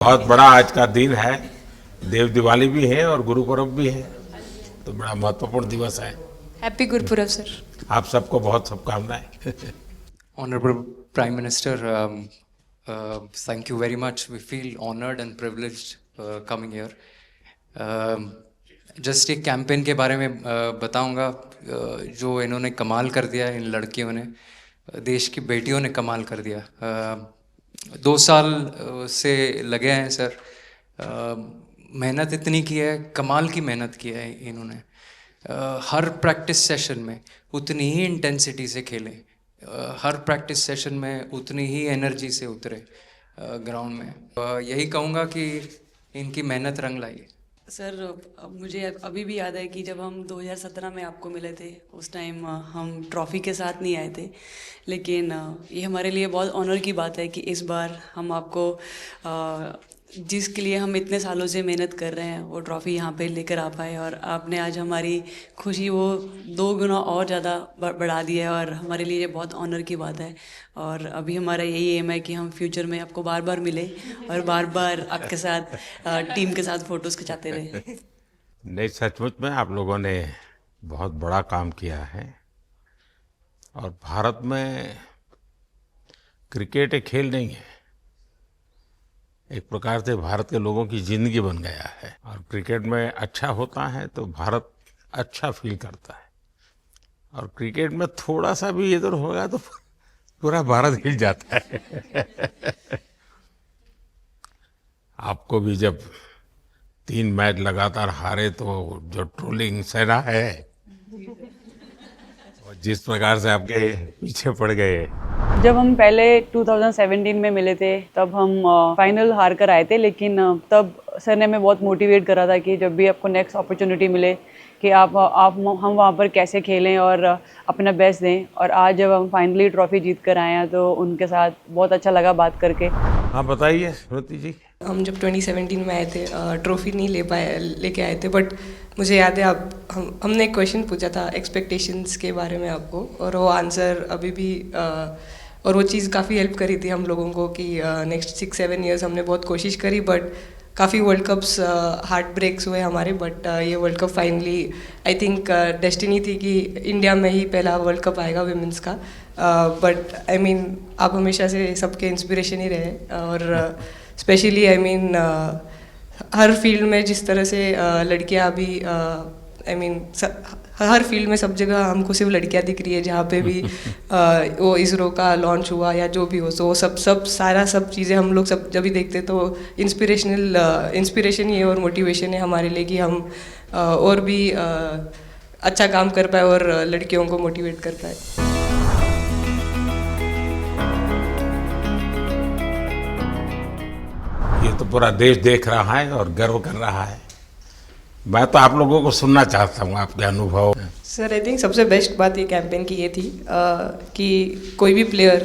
बहुत बड़ा आज का दिन है। देव दिवाली भी है और गुरु पर्व भी है, तो बड़ा महत्वपूर्ण दिवस है। Happy Gurpurab sir. आप सबको बहुत शुभकामनाएं। Honorable Prime Minister, thank you very much. We feel honored and privileged coming here. Just एक कैंपेन के बारे में बताऊंगा जो इन्होंने कमाल कर दिया, इन लड़कियों ने, देश की बेटियों ने कमाल कर दिया। 2 साल से लगे हैं सर, मेहनत इतनी की है, कमाल की मेहनत की है इन्होंने। हर प्रैक्टिस सेशन में उतनी ही इंटेंसिटी से खेलें, हर प्रैक्टिस सेशन में उतनी ही एनर्जी से उतरे ग्राउंड में। यही कहूँगा कि इनकी मेहनत रंग लाई। सर मुझे अभी भी याद है कि जब हम 2017 में आपको मिले थे, उस टाइम हम ट्रॉफ़ी के साथ नहीं आए थे, लेकिन ये हमारे लिए बहुत ऑनर की बात है कि इस बार हम आपको जिसके लिए हम इतने सालों से मेहनत कर रहे हैं वो ट्रॉफ़ी यहाँ पे लेकर आ पाए, और आपने आज हमारी खुशी वो 2 गुना और ज़्यादा बढ़ा दी है, और हमारे लिए ये बहुत ऑनर की बात है। और अभी हमारा यही एम है कि हम फ्यूचर में आपको बार बार मिले और बार बार आपके साथ टीम के साथ फ़ोटोज़ खिंचाते रहे। नहीं, सचमुच में आप लोगों ने बहुत बड़ा काम किया है, और भारत में क्रिकेट एक खेल नहीं है, एक प्रकार से भारत के लोगों की जिंदगी बन गया है। और क्रिकेट में अच्छा होता है तो भारत अच्छा फील करता है, और क्रिकेट में थोड़ा सा भी इधर होगा तो पूरा भारत हिल जाता है। आपको भी जब 3 मैच लगातार हारे तो जो ट्रोलिंग सहना है, और जिस प्रकार से आपके पीछे पड़ गए। जब हम पहले 2017 में मिले थे तब हम फाइनल हार कर आए थे, लेकिन तब सर ने हमें बहुत मोटिवेट करा था कि जब भी आपको नेक्स्ट अपॉर्चुनिटी मिले कि हम वहाँ पर कैसे खेलें और अपना बेस्ट दें। और आज जब हम फाइनली ट्रॉफ़ी जीत कर आए हैं तो उनके साथ बहुत अच्छा लगा बात करके। हाँ, बताइए स्मृति जी। हम जब 2017 में आए थे, ट्रॉफ़ी नहीं लेके आए थे, बट मुझे याद है हमने एक क्वेश्चन पूछा था एक्सपेक्टेशंस के बारे में आपको, और वो आंसर अभी भी और वो चीज़ काफ़ी हेल्प करी थी हम लोगों को कि नेक्स्ट 6-7 ईयर्स हमने बहुत कोशिश करी, बट काफ़ी वर्ल्ड कप्स हार्ट ब्रेक्स हुए हमारे, बट ये world cup finally I think destiny थी कि इंडिया में ही पहला वर्ल्ड कप आएगा विमेंस का। बट आई मीन आप हमेशा से सबके इंस्पिरेशन ही रहे, और specially I mean her field में जिस तरह से लड़कियां अभी आई मीन हर फील्ड में सब जगह हमको सिर्फ लड़कियां दिख रही है, जहाँ पे भी वो इसरो का लॉन्च हुआ या जो भी हो, तो वो सब चीज़ें हम लोग सब जब भी देखते तो इंस्पिरेशन ही है और मोटिवेशन है हमारे लिए कि हम और भी अच्छा काम कर पाए और लड़कियों को मोटिवेट कर पाए। ये तो पूरा देश देख रहा है और गर्व कर रहा है। मैं तो आप लोगों को सुनना चाहता हूँ, आपके अनुभव। सर आई थिंक सबसे बेस्ट बात ये कैंपेन की ये थी कि कोई भी प्लेयर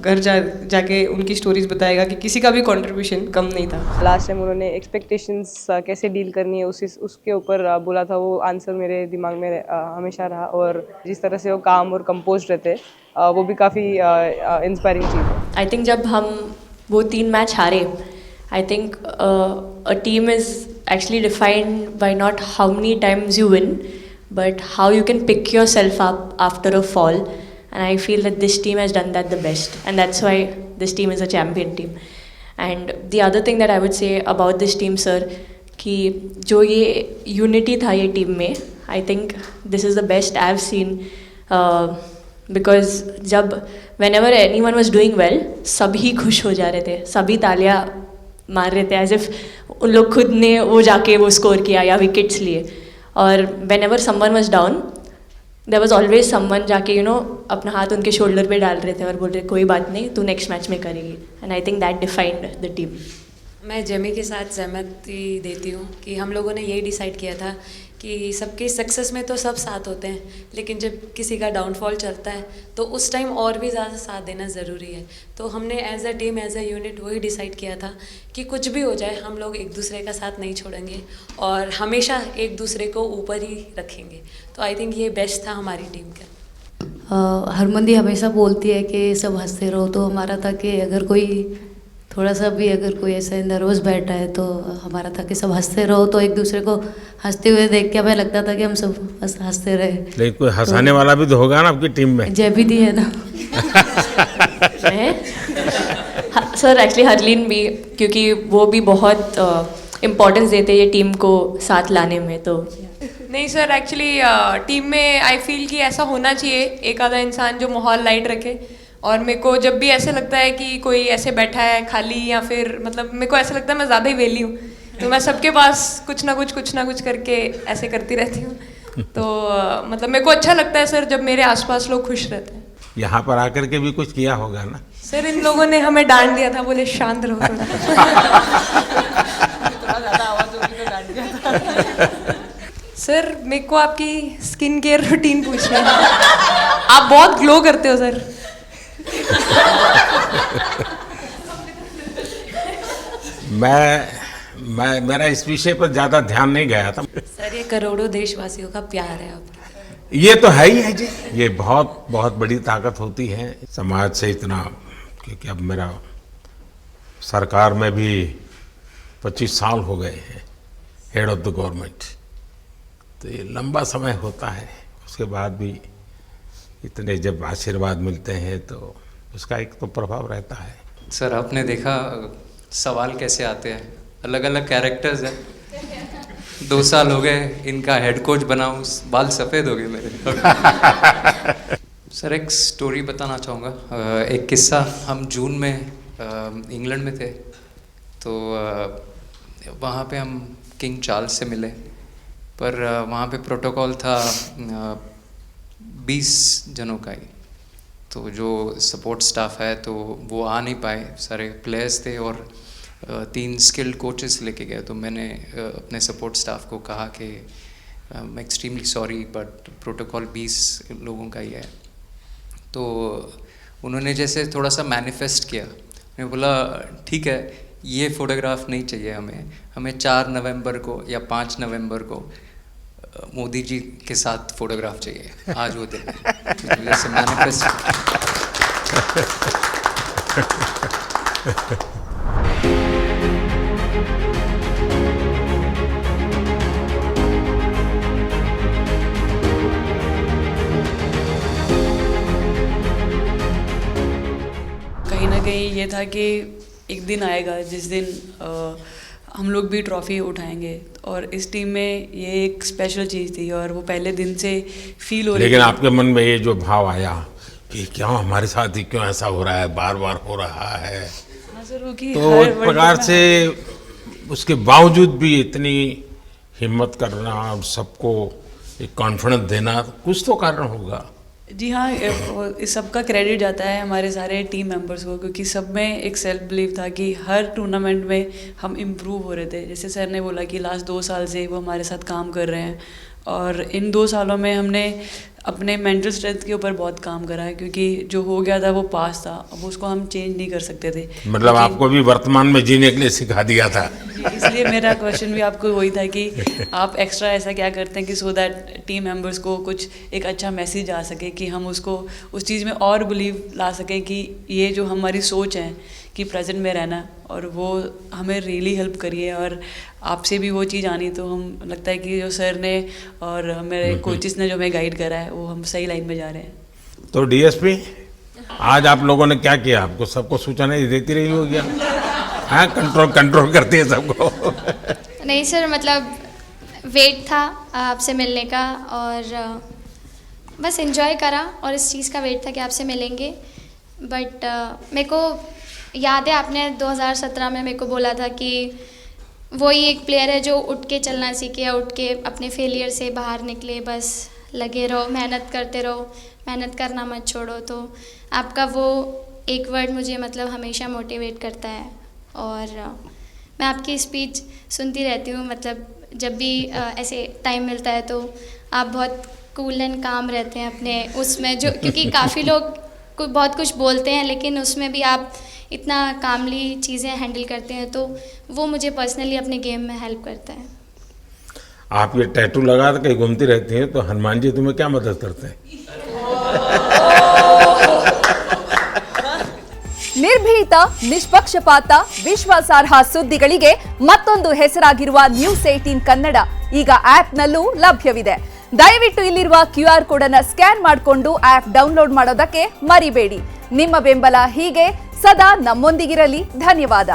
घर जाके उनकी स्टोरीज बताएगा कि किसी का भी कंट्रीब्यूशन कम नहीं था। लास्ट टाइम उन्होंने एक्सपेक्टेशंस कैसे डील करनी है उसके ऊपर बोला था, वो आंसर मेरे दिमाग में हमेशा रहा, और जिस तरह से वो काम और कंपोज रहते वो भी काफ़ी इंस्पायरिंग चीज़ है। आई थिंक जब हम वो 3 मैच हारे, I think a team is actually defined by not how many times you win, but how you can pick yourself up after a fall. And I feel that this team has done that the best, and that's why this team is a champion team. And the other thing that I would say about this team, sir, कि जो ये unity था ये team में, I think this is the best I've seen. Because जब whenever anyone was doing well, सभी खुश हो जा रहे थे, सभी तालियां मार रहे थे, एज इफ उन लोग खुद ने वो जाके वो स्कोर किया या विकेट्स लिए। और whenever someone was down, there was always someone जाके अपना हाथ उनके शोल्डर पे डाल रहे थे और बोल रहे कोई बात नहीं, तू नेक्स्ट मैच में करेगी। And I think that defined the team. मैं जेमी के साथ सहमति देती हूँ कि हम लोगों ने यही डिसाइड किया था कि सबके सक्सेस में तो सब साथ होते हैं, लेकिन जब किसी का डाउनफॉल चलता है तो उस टाइम और भी ज़्यादा साथ देना ज़रूरी है। तो हमने as a team, as a unit वही डिसाइड किया था कि कुछ भी हो जाए हम लोग एक दूसरे का साथ नहीं छोड़ेंगे और हमेशा एक दूसरे को ऊपर ही रखेंगे। तो आई थिंक ये बेस्ट था हमारी टीम का। हरमन दी हमेशा बोलती है कि सब हंसते रहो, तो हमारा था कि अगर कोई थोड़ा सा भी अगर कोई ऐसे नर्वस बैठा है तो हमारा था कि सब हंसते रहो, तो एक दूसरे को हंसते हुए देख के हमें लगता था कि हम सब हंसते रहे। लेकिन कोई हंसाने वाला भी तो होगा ना आपकी टीम में? जय दी है ना। सर एक्चुअली हरलीन भी, क्योंकि वो भी बहुत इम्पोर्टेंस देते हैं ये टीम को साथ लाने में। तो नहीं सर, एक्चुअली टीम में आई फील कि ऐसा होना चाहिए एक आधा इंसान जो माहौल लाइट रखे। और मेरे को जब भी ऐसे लगता है कि कोई ऐसे बैठा है खाली, या फिर मतलब मेरे को ऐसा लगता है मैं ज़्यादा ही वेली हूँ, तो मैं सबके पास कुछ ना कुछ करके ऐसे करती रहती हूँ। तो मतलब मेरे को अच्छा लगता है सर जब मेरे आसपास लोग खुश रहते हैं। यहाँ पर आकर के भी कुछ किया होगा ना? सर इन लोगों ने हमें डांट दिया था, बोले शांत रहो थोड़ा। सर मेरे को आपकी स्किन केयर रूटीन पूछना है। आप बहुत ग्लो करते हो सर। मैं मेरा इस विषय पर ज़्यादा ध्यान नहीं गया था। सर ये करोड़ों देशवासियों का प्यार है आपका। ये तो है ही है जी, ये बहुत बहुत बड़ी ताकत होती है समाज से इतना। क्योंकि अब मेरा सरकार में भी 25 साल हो गए हैं हेड ऑफ द गवर्नमेंट, तो ये लंबा समय होता है। उसके बाद भी इतने जब आशीर्वाद मिलते हैं तो उसका एक तो प्रभाव रहता है। सर आपने देखा सवाल कैसे आते हैं, अलग अलग कैरेक्टर्स हैं। 2 साल हो गए इनका हेड कोच बनाऊं, बाल सफ़ेद हो गए मेरे। सर एक स्टोरी बताना चाहूँगा, एक किस्सा। हम जून में इंग्लैंड में थे, तो वहाँ पे हम किंग चार्ल्स से मिले, पर वहाँ पे प्रोटोकॉल था 20 जनों का ही। तो जो सपोर्ट स्टाफ है तो वो आ नहीं पाए, सारे प्लेयर्स थे और 3 स्किल्ड कोचेस लेके गए। तो मैंने अपने सपोर्ट स्टाफ को कहा कि I am extremely sorry but protocol 20 लोगों का ही है। तो उन्होंने जैसे थोड़ा सा मैनिफेस्ट किया। मैं बोला ठीक है, ये फ़ोटोग्राफ नहीं चाहिए हमें 4 नवंबर को या 5 नवंबर को मोदी जी के साथ फोटोग्राफ चाहिए, आज वो दिन है। जैसे मैनिफेस्ट। कहीं ना कहीं ये था कि एक दिन आएगा जिस दिन हम लोग भी ट्रॉफ़ी उठाएंगे, और इस टीम में ये एक स्पेशल चीज़ थी और वो पहले दिन से फील हो रही थी। लेकिन आपके मन में ये जो भाव आया कि क्यों हमारे साथ ही क्यों ऐसा हो रहा है, बार बार हो रहा है, हाँ सर, वो कि तो हर एक वर्ल्ड प्रकार कप से उसके बावजूद भी इतनी हिम्मत करना और सबको एक कॉन्फिडेंस देना, कुछ तो कारण होगा। जी हाँ, इस सब का क्रेडिट जाता है हमारे सारे टीम मेंबर्स को, क्योंकि सब में एक सेल्फ बिलीव था कि हर टूर्नामेंट में हम इम्प्रूव हो रहे थे। जैसे सर ने बोला कि लास्ट 2 साल से वो हमारे साथ काम कर रहे हैं, और इन 2 सालों में हमने अपने मेंटल स्ट्रेंथ के ऊपर बहुत काम करा है, क्योंकि जो हो गया था वो पास था, अब उसको हम चेंज नहीं कर सकते थे। मतलब आपको भी वर्तमान में जीने के लिए सिखा दिया था। इसलिए मेरा क्वेश्चन भी आपको वही था कि आप एक्स्ट्रा ऐसा क्या करते हैं कि सो दैट टीम मेंबर्स को कुछ एक अच्छा मैसेज आ सके, कि हम उसको उस चीज़ में और बिलीव ला सकें कि ये जो हमारी सोच है कि प्रेजेंट में रहना, और वो हमें रियली हेल्प करिए। और आपसे भी वो चीज़ आनी, तो हम लगता है कि जो सर ने और मेरे कोचेस ने जो हमें गाइड करा है वो हम सही लाइन में जा रहे हैं। तो डीएसपी, आज आप लोगों ने क्या किया? आपको सबको सूचना देती रही होगी, हाँ? कंट्रोल करती है सबको। नहीं सर, मतलब वेट था आपसे मिलने का, और बस एंजॉय करा, और इस चीज़ का वेट था कि आपसे मिलेंगे। बट मेरे को याद है आपने 2017 में मेरे को बोला था कि वही एक प्लेयर है जो उठ के चलना सीखे, उठ के अपने फेलियर से बाहर निकले, बस लगे रहो, मेहनत करते रहो, मेहनत करना मत छोड़ो। तो आपका वो एक वर्ड मुझे मतलब हमेशा मोटिवेट करता है, और मैं आपकी स्पीच सुनती रहती हूँ। मतलब जब भी ऐसे टाइम मिलता है तो आप बहुत कूल एंड काम रहते हैं अपने उसमें, जो क्योंकि काफ़ी लोग बहुत कुछ बोलते हैं, लेकिन उसमें भी आप इतना कामली चीज़ें हैंडल करते हैं, तो वो मुझे पर्सनली अपने गेम में हेल्प करता है। आप ये टैटू लगा के घूमती रहती हैं, तो हनुमान जी तुम्हें क्या मदद करते हैं? ನಿರ್ಭೀತ, ನಿಷ್ಪಕ್ಷಪಾತ, ವಿಶ್ವಾಸಾರ್ಹ ಸುದ್ದಿಗಳಿಗೆ ಮತ್ತೊಂದು ಹೆಸರಾಗಿರುವ ನ್ಯೂಸ್ 18 ಕನ್ನಡ ಈಗ ಆಪ್ನಲ್ಲೂ ಲಭ್ಯವಿದೆ. ದಯವಿಟ್ಟು ಇಲ್ಲಿರುವ QR ಕೋಡ್ ಅನ್ನು ಸ್ಕ್ಯಾನ್ ಮಾಡಿಕೊಂಡು ಆಪ್ ಡೌನ್ಲೋಡ್ ಮಾಡೋದಕ್ಕೆ ಮರಿಬೇಡಿ. ನಿಮ್ಮ ಬೆಂಬಲ ಹೀಗೆ ಸದಾ ನಮ್ಮೊಂದಿಗಿರಲಿ. ಧನ್ಯವಾದ.